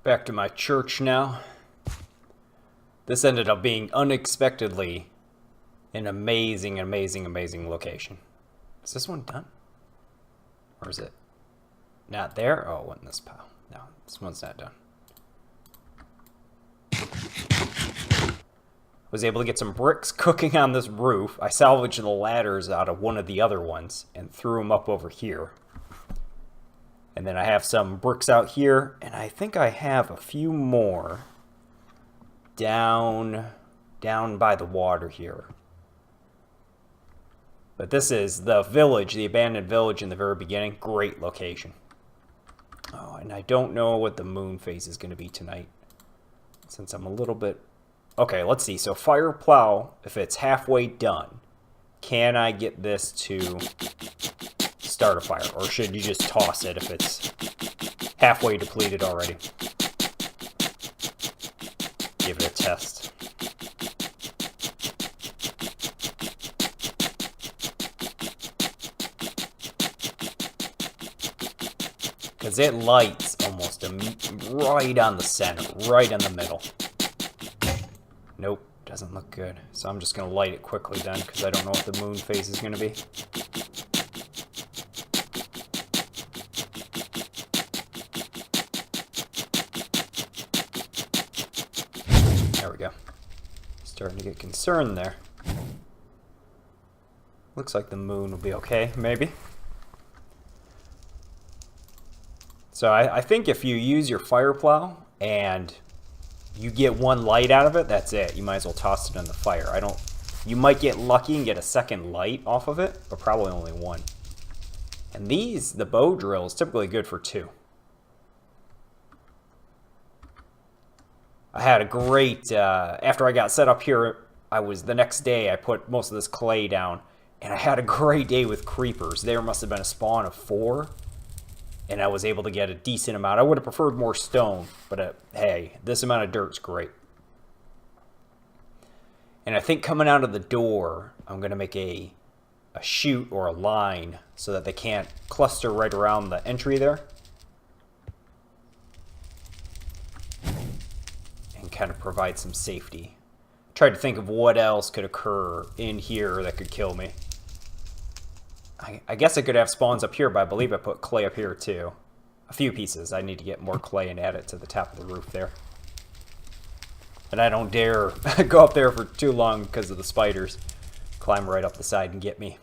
Back to my church now. This ended up being unexpectedly an amazing location. Is this one done? Or is it not there? Oh, it went in this pile. No, this one's not done. Was able to get some bricks cooking on this roof. I salvaged the ladders out of one of the other ones and threw them up over here. And then I have some bricks out here, and I think I have a few more down by the water here. But this is the village, the abandoned village in the very beginning. Great location. Oh, and I don't know what the moon phase is going to be tonight, since I'm a little bit... Okay, let's see. So fire plow, if it's halfway done, can I get this to start a fire? Or should you just toss it if it's halfway depleted already? Give it a test. Because it lights almost right on the center, right in the middle. Nope, doesn't look good. So I'm just going to light it quickly then, because I don't know what the moon phase is going to be. There we go. Starting to get concerned there. Looks like the moon will be okay, maybe. So I think if you use your fire plow and you get one light out of it, that's it. You might as well toss it in the fire. You might get lucky and get a second light off of it, but probably only one. And the bow drill is typically good for 2. I had a great, after I got set up here, the next day I put most of this clay down, and I had a great day with creepers. There must have been a spawn of 4. And I was able to get a decent amount. I would have preferred more stone, but hey, this amount of dirt's great. And I think coming out of the door, I'm going to make a chute or a line so that they can't cluster right around the entry there. And kind of provide some safety. Tried to think of what else could occur in here that could kill me. I guess I could have spawns up here, but I believe I put clay up here too. A few pieces. I need to get more clay and add it to the top of the roof there. And I don't dare go up there for too long because of the spiders. Climb right up the side and get me.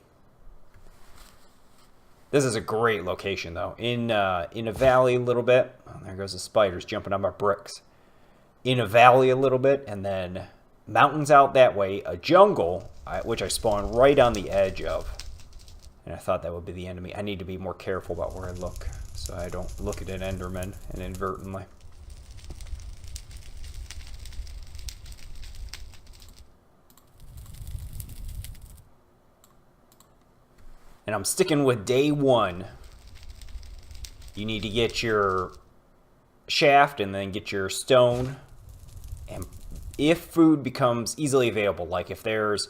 This is a great location though. In a valley a little bit. Oh, there goes the spiders jumping on my bricks. In a valley a little bit, and then mountains out that way. A jungle, which I spawned right on the edge of. And I thought that would be the enemy. I need to be more careful about where I look, so I don't look at an Enderman inadvertently. And I'm sticking with day 1. You need to get your shaft and then get your stone. And if food becomes easily available, like if there's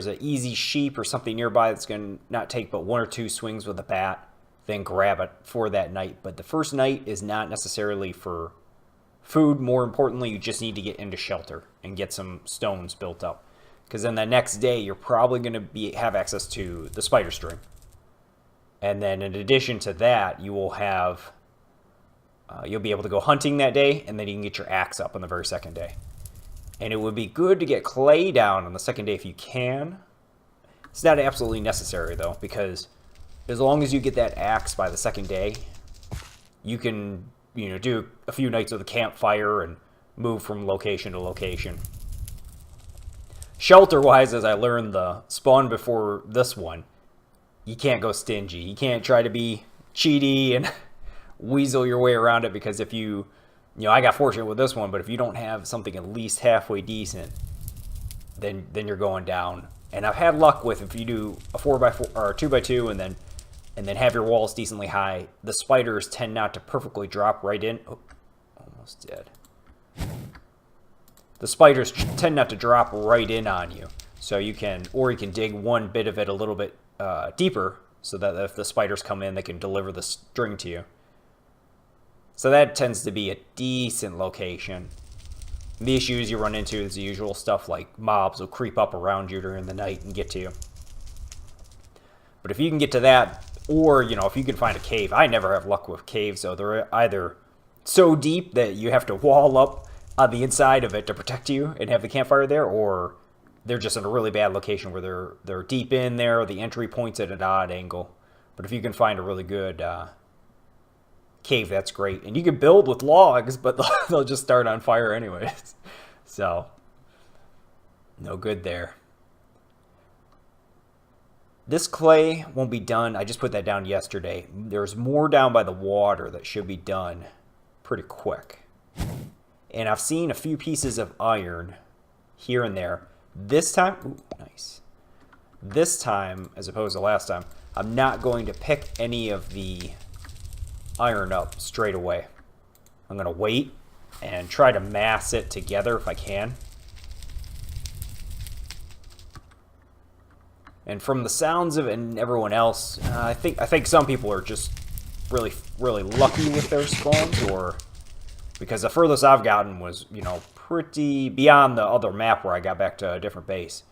an easy sheep or something nearby that's going to not take but 1 or 2 swings with a bat, then grab it for that night. But the first night is not necessarily for food. More importantly, you just need to get into shelter and get some stones built up. Because then the next day, you're probably going to have access to the spider string. And then in addition to that, you will have... you'll be able to go hunting that day, and then you can get your axe up on the very second day. And it would be good to get clay down on the second day if you can. It's not absolutely necessary, though, because as long as you get that axe by the second day, you can, do a few nights with a campfire and move from location to location. Shelter-wise, as I learned the spawn before this one, you can't go stingy. You can't try to be cheaty and weasel your way around it, because if you... I got fortunate with this one, but if you don't have something at least halfway decent, then you're going down. And I've had luck with, if you do a 4x4 or a 2x2 and then have your walls decently high, the spiders tend not to perfectly drop right in. Oh, almost dead. The spiders tend not to drop right in on you. So you can dig one bit of it a little bit deeper, so that if the spiders come in, they can deliver the string to you. So that tends to be a decent location. The issues you run into is the usual stuff like mobs will creep up around you during the night and get to you. But if you can get to that, or, you know, if you can find a cave. I never have luck with caves, though. They're either so deep that you have to wall up on the inside of it to protect you and have the campfire there, or they're just in a really bad location where they're deep in there, or the entry point's at an odd angle. But if you can find a really good cave, that's great. And you can build with logs, but they'll just start on fire anyways. So, no good there. This clay won't be done. I just put that down yesterday. There's more down by the water that should be done pretty quick. And I've seen a few pieces of iron here and there. This time, ooh, nice. This time, as opposed to last time, I'm not going to pick any of the iron up straight away. I'm going to wait and try to mass it together if I can. And from the sounds of it and everyone else, I think some people are just really lucky with their spawns, or because the furthest I've gotten was, you know, pretty beyond the other map where I got back to a different base.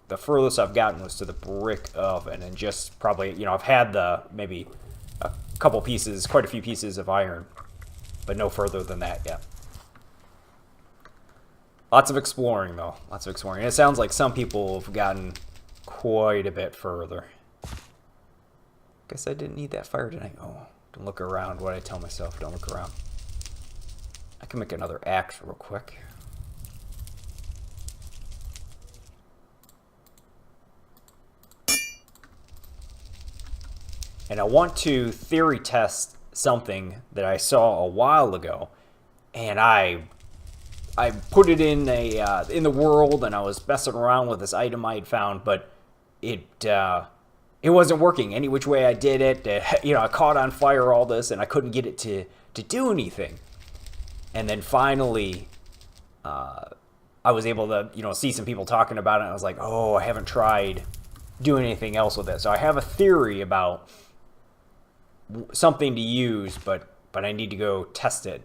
The furthest I've gotten was to the brick oven, and just probably, you know, I've had maybe a couple pieces, quite a few pieces of iron, but no further than that yet. Lots of exploring, though. Lots of exploring. And it sounds like some people have gotten quite a bit further. Guess I didn't need that fire tonight. Oh, don't look around. What I tell myself, don't look around. I can make another axe real quick. And I want to theory test something that I saw a while ago, and I put it in the world, and I was messing around with this item I had found, but it wasn't working any which way I did it. You know, I caught on fire, all this, and I couldn't get it to do anything. And then finally, I was able to, you know, see some people talking about it, and I was like, oh, I haven't tried doing anything else with it. So I have a theory about something to use, but I need to go test it.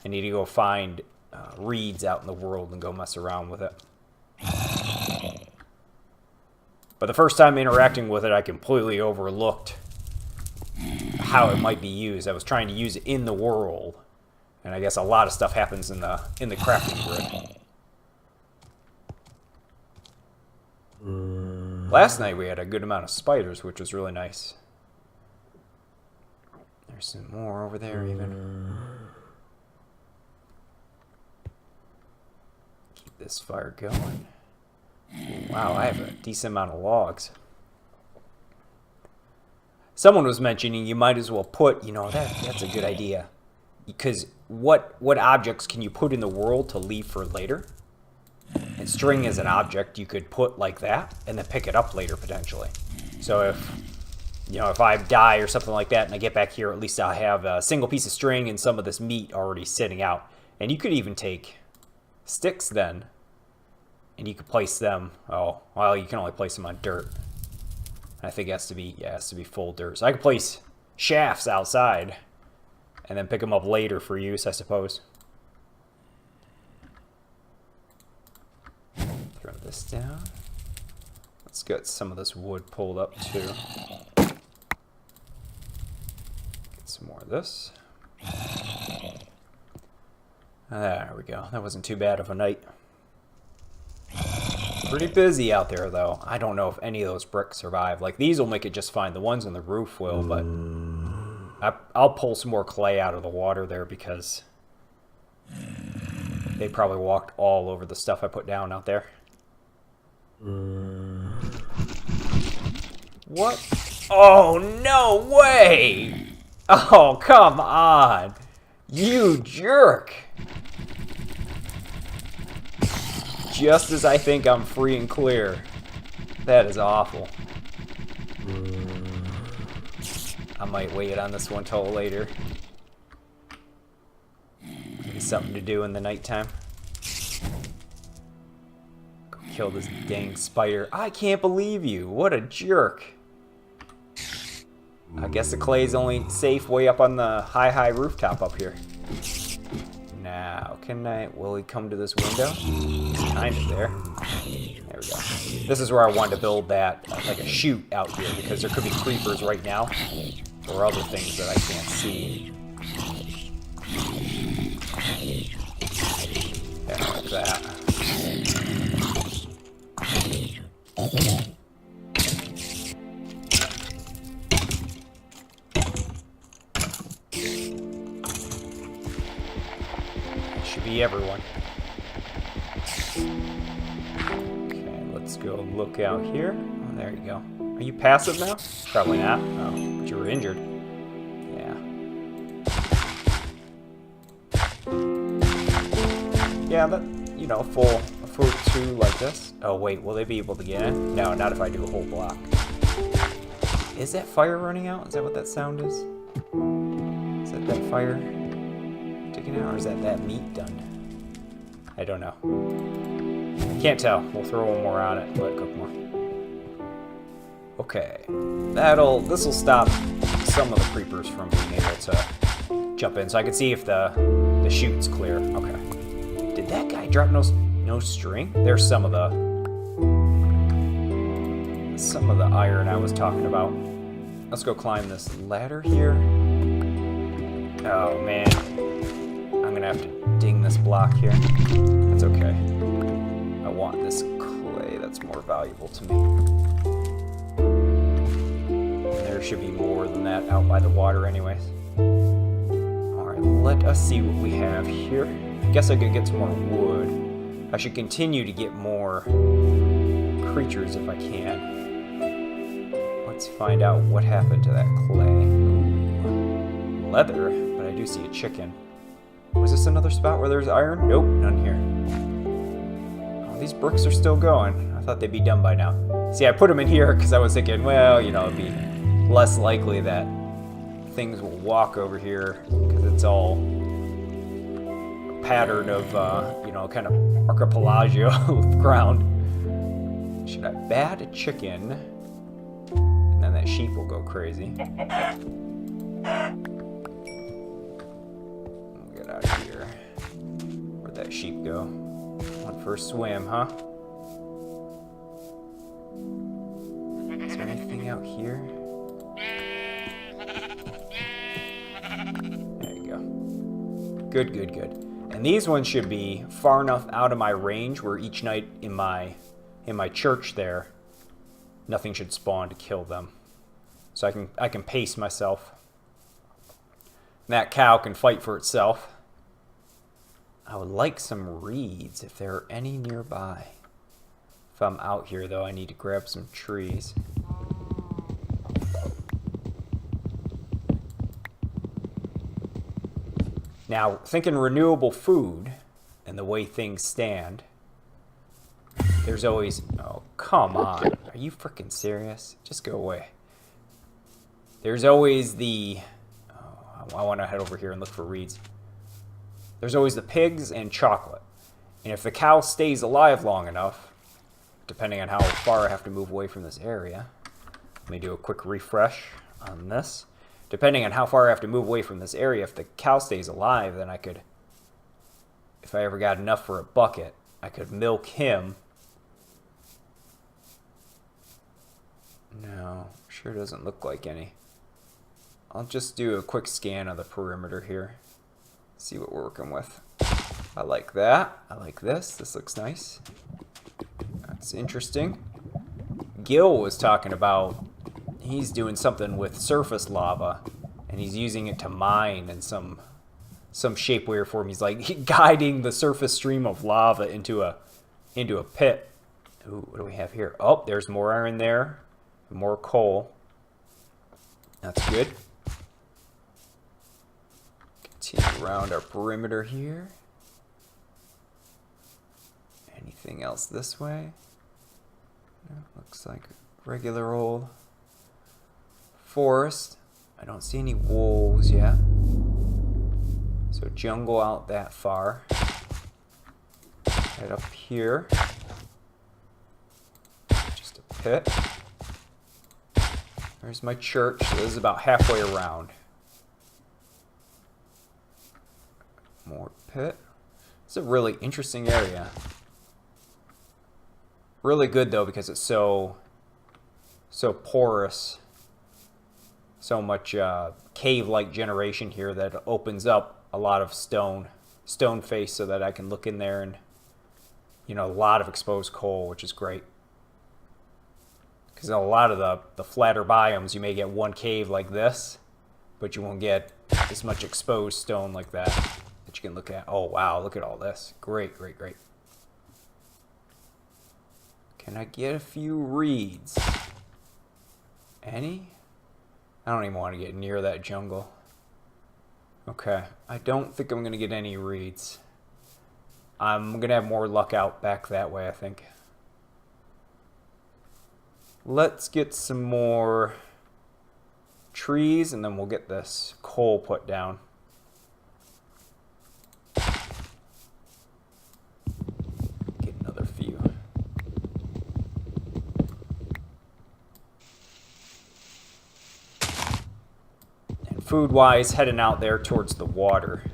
I need to go find reeds out in the world and go mess around with it. But the first time interacting with it, I completely overlooked how it might be used. I was trying to use it in the world, and I guess a lot of stuff happens in the crafting grid. Last night we had a good amount of spiders, which was really nice. There's some more over there even. Keep this fire going. Wow, I have a decent amount of logs. Someone was mentioning you might as well put, you know, that's a good idea. Because what objects can you put in the world to leave for later? And string is an object you could put like that and then pick it up later potentially. So if I die or something like that and I get back here, at least I'll have a single piece of string and some of this meat already sitting out. And you could even take sticks then, and you could place them. Oh, well, you can only place them on dirt. I think it has to be full dirt. So I could place shafts outside and then pick them up later for use, I suppose. Throw this down. Let's get some of this wood pulled up too. Get some more of this. There we go. That wasn't too bad of a night. Pretty busy out there, though. I don't know if any of those bricks survive. Like, these will make it just fine. The ones on the roof will, but I'll pull some more clay out of the water there because they probably walked all over the stuff I put down out there. What? Oh, no way! Oh, come on! You jerk! Just as I think I'm free and clear. That is awful. I might wait on this one till later. Maybe something to do in the nighttime. Go kill this dang spider. I can't believe you. What a jerk. I guess the clay's only safe way up on the high rooftop up here. Now, will he come to this window? Kind of there. There we go. This is where I wanted to build that, like a chute out here, because there could be creepers right now, or other things that I can't see. Yeah, like that. Should be everyone. Okay, let's go look out here. Oh, there you go. Are you passive now? Probably not. Oh, but you were injured. Yeah. Yeah, that, you know, a full 2 like this. Oh wait, will they be able to get in? No, not if I do a whole block. Is that fire running out? Is that what that sound is? Is that fire taken out, or is that meat done? I don't know. I can't tell. We'll throw one more on it, let it cook more. Okay, this will stop some of the creepers from being able to jump in, so I can see if the chute's clear. Okay. Did that guy drop no string? There's some of the iron I was talking about. Let's go climb this ladder here. Oh man, I'm gonna have to ding this block here. That's okay. I want this clay. That's more valuable to me. And there should be more than that out by the water anyways. Alright, let us see what we have here. I guess I could get some more wood. I should continue to get more creatures if I can. Let's find out what happened to that clay. Ooh, leather, but I do see a chicken. Was this another spot where there's iron? Nope, none here. Oh, these bricks are still going. I thought they'd be done by now. See, I put them in here because I was thinking, well, you know, it'd be less likely that things will walk over here because it's all a pattern of, you know, kind of archipelago of ground. Should I bat a chicken? And then that sheep will go crazy. Get out of here. Where'd that sheep go? Went for a swim, huh? Is there anything out here? There you go. Good, good, good. And these ones should be far enough out of my range where each night in my church there, nothing should spawn to kill them. So I can pace myself. That cow can fight for itself. I would like some reeds if there are any nearby. If I'm out here though, I need to grab some trees. Now, thinking renewable food and the way things stand, there's always... Oh, come on. Are you freaking serious? Just go away. There's always the... Oh, I want to head over here and look for reeds. There's always the pigs and chocolate. And if the cow stays alive long enough, depending on how far I have to move away from this area, let me do a quick refresh on this. Depending on how far I have to move away from this area, if the cow stays alive, then I could, if I ever got enough for a bucket, I could milk him. No, sure doesn't look like any. I'll just do a quick scan of the perimeter here. See what we're working with. I like that. I like this. This looks nice. That's interesting. Gil was talking about he's doing something with surface lava, and he's using it to mine in some shape, way, or form. He's like guiding the surface stream of lava into a pit. Ooh, what do we have here? Oh, there's more iron there, more coal. That's good. Continue around our perimeter here. Anything else this way? No, looks like a regular old forest. I don't see any wolves yet. So jungle out that far. Right up here. Just a pit. There's my church. So this is about halfway around. More pit. It's a really interesting area. Really good though because it's so porous. So much cave-like generation here that it opens up a lot of stone face so that I can look in there and, you know, a lot of exposed coal, which is great. Because in a lot of the flatter biomes, you may get one cave like this, but you won't get as much exposed stone like that you can look at. Oh, wow, look at all this. Great, great, great. Can I get a few reeds? Any? I don't even want to get near that jungle. Okay, I don't think I'm going to get any reeds. I'm going to have more luck out back that way, I think. Let's get some more trees, and then we'll get this coal put down. Get another few. And food-wise, heading out there towards the water,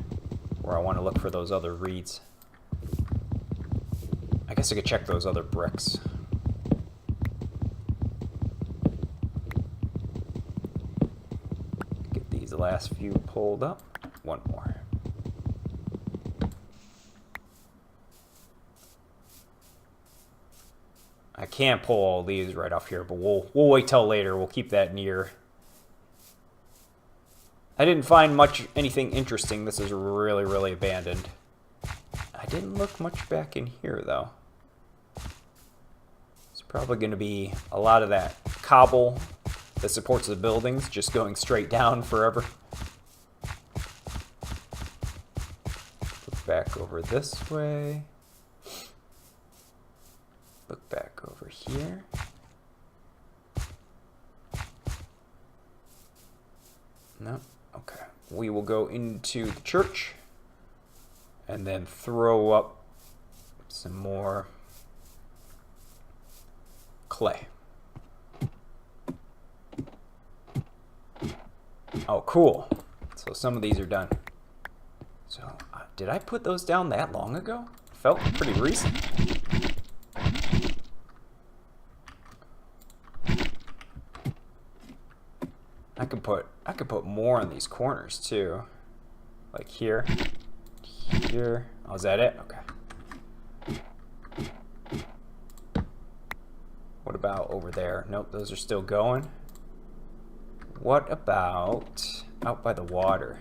where I want to look for those other reeds. I guess I could check those other bricks. Get these last few pulled up. One more. I can't pull all these right off here, but we'll wait till later. We'll keep that near. I didn't find anything interesting. This is really, really abandoned. I didn't look much back in here, though. It's probably going to be a lot of that cobble that supports the buildings just going straight down forever. Look back over this way. Look back over here. No. Okay. We will go into the church and then throw up some more clay. Oh, cool. So some of these are done. So, did I put those down that long ago? Felt pretty recent. I could put more on these corners too. Like here. Here. Oh, is that it? Okay. What about over there? Nope, those are still going. What about out by the water?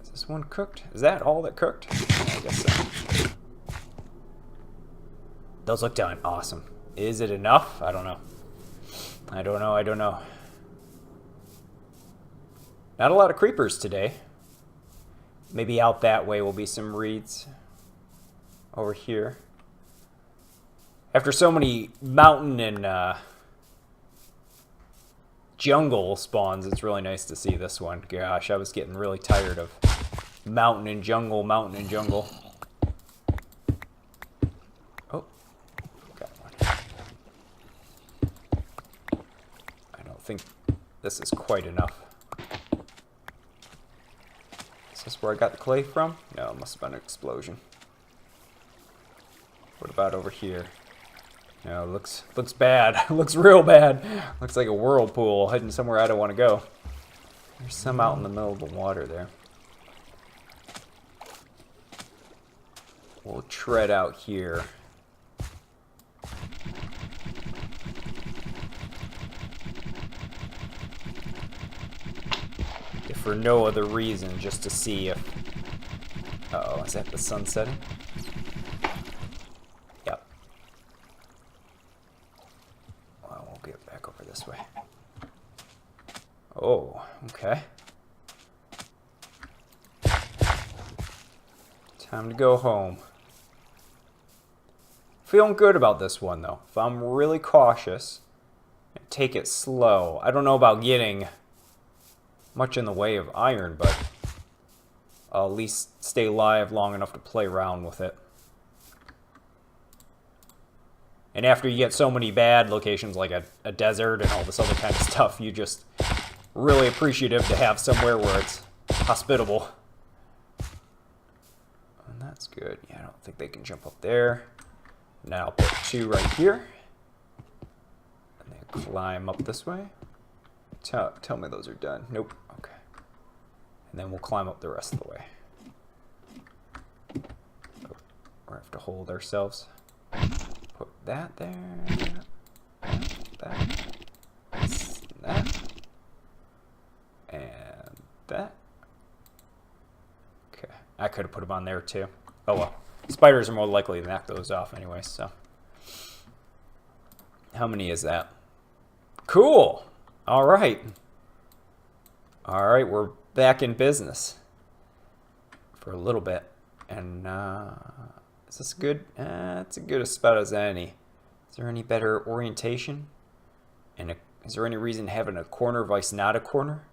Is this one cooked? Is that all that cooked? Yeah, I guess so. Those look done. Awesome. Is it enough? I don't know. I don't know. Not a lot of creepers today. Maybe out that way will be some reeds. Over here. After so many mountain and jungle spawns, it's really nice to see this one. Gosh, I was getting really tired of mountain and jungle, mountain and jungle. Oh, got one. I don't think this is quite enough. Is this where I got the clay from? No, it must have been an explosion. What about over here? No, looks bad. Looks real bad. Looks like a whirlpool heading somewhere I don't want to go. There's some out in the middle of the water there. We'll tread out here. If for no other reason, just to see if... Uh-oh, is that the sun setting? Yep. Well, we'll get back over this way. Oh, okay. Time to go home. Feeling good about this one, though. If I'm really cautious and take it slow, I don't know about getting much in the way of iron, but I'll at least stay live long enough to play around with it. And after you get so many bad locations like a desert and all this other kind of stuff, you just really appreciative to have somewhere where it's hospitable. And that's good. Yeah, I don't think they can jump up there. Now I'll put 2 right here. And they climb up this way. Tell me those are done. Nope. Okay. And then we'll climb up the rest of the way. Oh, we have to hold ourselves. Put that there. That. And that. Okay. I could have put them on there too. Oh well. Spiders are more likely to knock those off anyway, so. How many is that? Cool! Alright. Alright, we're back in business. For a little bit. And, is this good? It's as good a spot as any. Is there any better orientation? And is there any reason having a corner vice not a corner?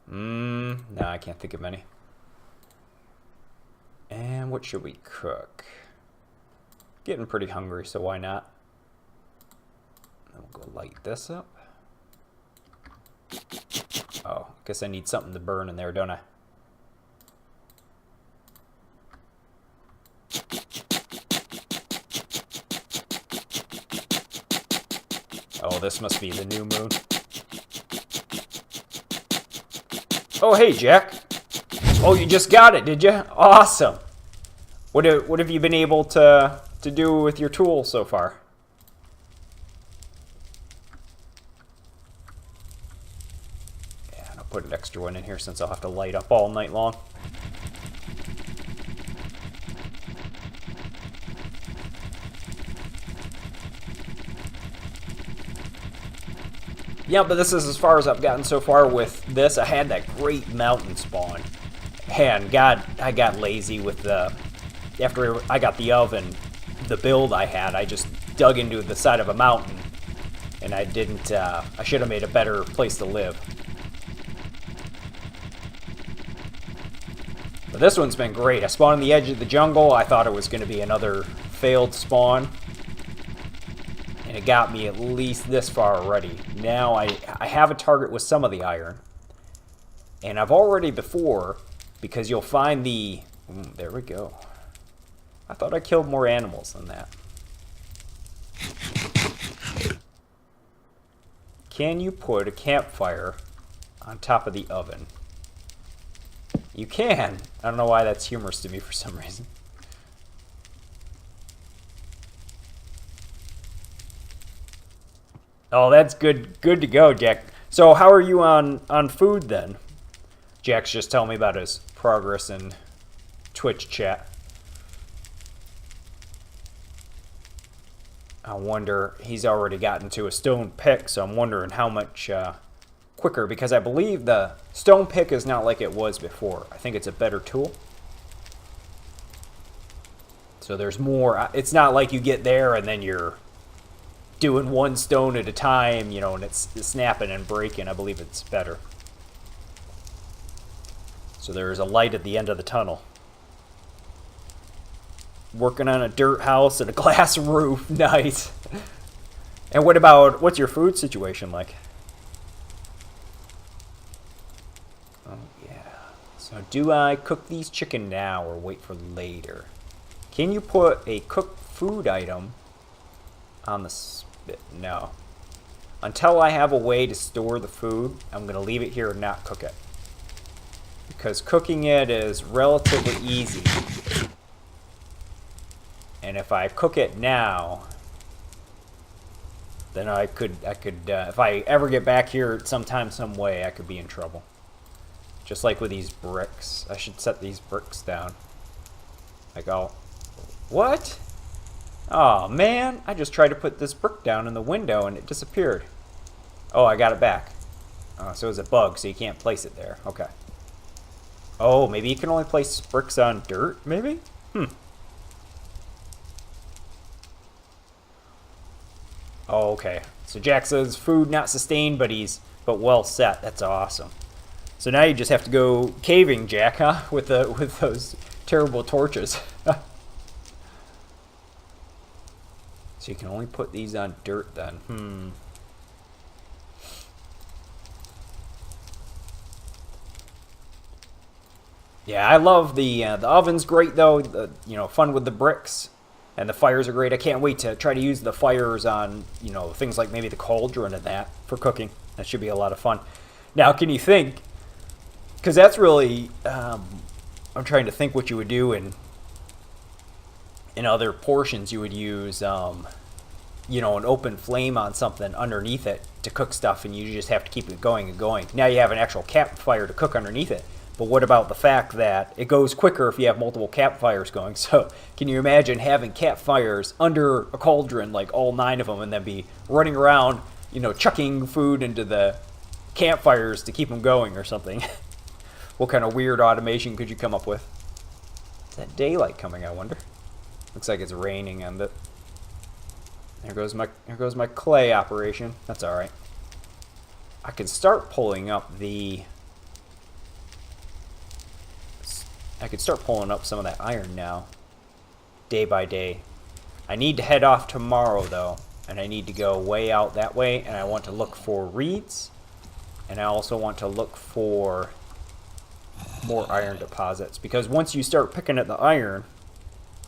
No, I can't think of any. And what should we cook? Getting pretty hungry, so why not? Then we'll go light this up. Oh, guess I need something to burn in there, don't I? Oh, this must be the new moon. Oh, hey, Jack. Oh, you just got it, did you? Awesome. What have you been able to do with your tool so far? Yeah, I'll put an extra one in here since I'll have to light up all night long. Yeah, but this is as far as I've gotten so far with this. I had that great mountain spawn. And God, I got lazy with the... After I got the oven, the build I had, I just dug into the side of a mountain. And I didn't... I should have made a better place to live. But this one's been great. I spawned on the edge of the jungle. I thought it was going to be another failed spawn. And it got me at least this far already. Now I have a target with some of the iron. And I've already before, because you'll find the... there we go. I thought I killed more animals than that. Can you put a campfire on top of the oven? You can. I don't know why that's humorous to me for some reason. Oh, that's good to go, Jack. So how are you on food then? Jack's just telling me about his progress in Twitch chat. I wonder, he's already gotten to a stone pick, so I'm wondering how much quicker, because I believe the stone pick is not like it was before. I think it's a better tool. So there's more. It's not like you get there and then you're doing one stone at a time, you know, and it's snapping and breaking. I believe it's better. So there's a light at the end of the tunnel. Working on a dirt house and a glass roof. Nice. And what's your food situation like? Oh, yeah. So do I cook these chicken now or wait for later? Can you put a cooked food item on the spit? No. Until I have a way to store the food, I'm going to leave it here and not cook it. Because cooking it is relatively easy. And if I cook it now, then I could if I ever get back here sometime, some way, I could be in trouble. Just like with these bricks. I should set these bricks down. Like, what? Oh, man. I just tried to put this brick down in the window and it disappeared. Oh, I got it back. Oh, so it was a bug, so you can't place it there. Okay. Oh, maybe you can only place bricks on dirt, maybe? Oh, okay. So Jack says food not sustained, but well set. That's awesome. So now you just have to go caving, Jack, huh? With those terrible torches. So you can only put these on dirt then. Yeah, I love the oven's great though. Fun with the bricks, and the fires are great. I can't wait to try to use the fires on things like maybe the cauldron and that for cooking. That should be a lot of fun. Now, can you think? Because that's really I'm trying to think what you would do in other portions. You would use an open flame on something underneath it to cook stuff, and you just have to keep it going and going. Now you have an actual campfire to cook underneath it. But what about the fact that it goes quicker if you have multiple campfires going? So can you imagine having campfires under a cauldron, like all 9 of them, and then be running around, chucking food into the campfires to keep them going or something? What kind of weird automation could you come up with? Is that daylight coming, I wonder? Looks like it's raining and it. There goes my clay operation. That's all right. I can start pulling up some of that iron now, day by day. I need to head off tomorrow though, and I need to go way out that way, and I want to look for reeds, and I also want to look for more iron deposits, because once you start picking at the iron,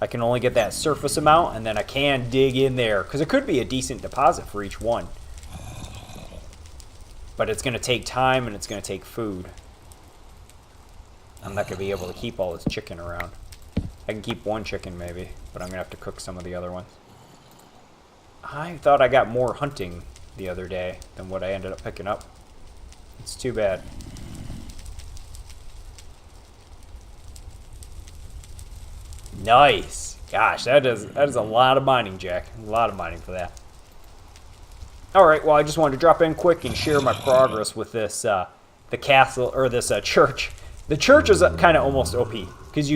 I can only get that surface amount, and then I can dig in there, because it could be a decent deposit for each one. But it's going to take time, and it's going to take food. I'm not going to be able to keep all this chicken around. I can keep one chicken maybe, but I'm going to have to cook some of the other ones. I thought I got more hunting the other day than what I ended up picking up. It's too bad. Nice. Gosh, that is a lot of mining, Jack. A lot of mining for that. Alright, well, I just wanted to drop in quick and share my progress with this, the castle, or this church. The church is kind of almost OP, because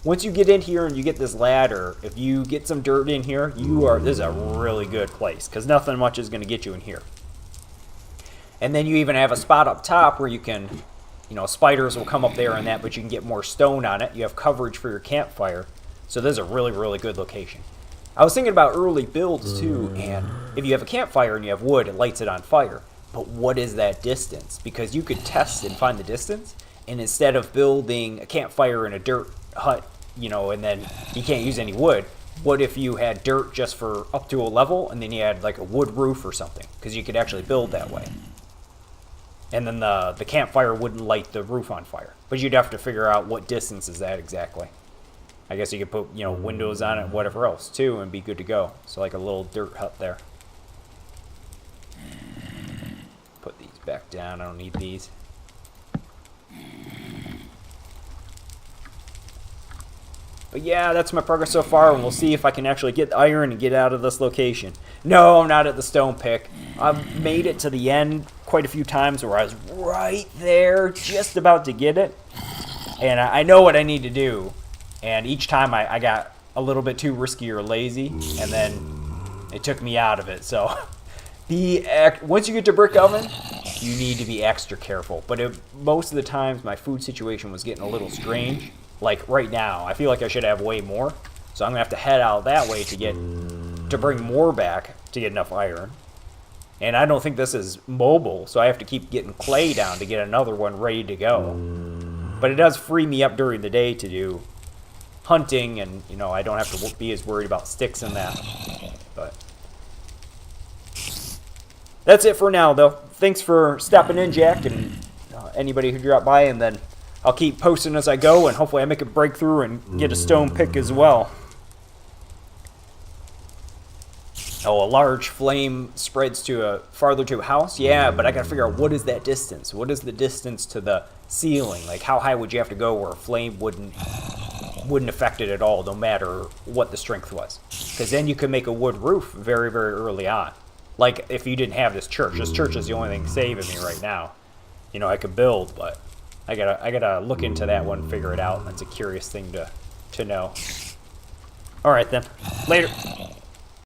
once you get in here and you get this ladder, if you get some dirt in here, this is a really good place, because nothing much is going to get you in here. And then you even have a spot up top where you can, spiders will come up there and that, but you can get more stone on it. You have coverage for your campfire, so this is a really, really good location. I was thinking about early builds too, and if you have a campfire and you have wood, it lights it on fire. But what is that distance? Because you could test and find the distance. And instead of building a campfire in a dirt hut, and then you can't use any wood, what if you had dirt just for up to a level, and then you had like a wood roof or something? Because you could actually build that way. And then the campfire wouldn't light the roof on fire. But you'd have to figure out what distance is that exactly. I guess you could put, windows on it and whatever else too, and be good to go. So like a little dirt hut there. Put these back down. I don't need these. But yeah, that's my progress so far, and we'll see if I can actually get iron and get out of this location. No, I'm not at the stone pick. I've made it to the end quite a few times where I was right there, just about to get it. And I know what I need to do. And each time I got a little bit too risky or lazy, and then it took me out of it. So once you get to brick oven, you need to be extra careful. But most of the times my food situation was getting a little strange. Like right now, I feel like I should have way more. So I'm going to have to head out that way to bring more back to get enough iron. And I don't think this is mobile, so I have to keep getting clay down to get another one ready to go. But it does free me up during the day to do hunting, and I don't have to be as worried about sticks and that. But that's it for now, though. Thanks for stopping in, Jack, and anybody who dropped by, and then I'll keep posting as I go, and hopefully I make a breakthrough and get a stone pick as well. Oh, a large flame spreads farther to a house? Yeah, but I gotta figure out what is that distance. What is the distance to the ceiling? Like, how high would you have to go where a flame wouldn't affect it at all, no matter what the strength was? Because then you could make a wood roof very, very early on. Like, if you didn't have this church. This church is the only thing saving me right now. I could build, but I gotta look into that one and figure it out. That's a curious thing to know. All right, then. Later.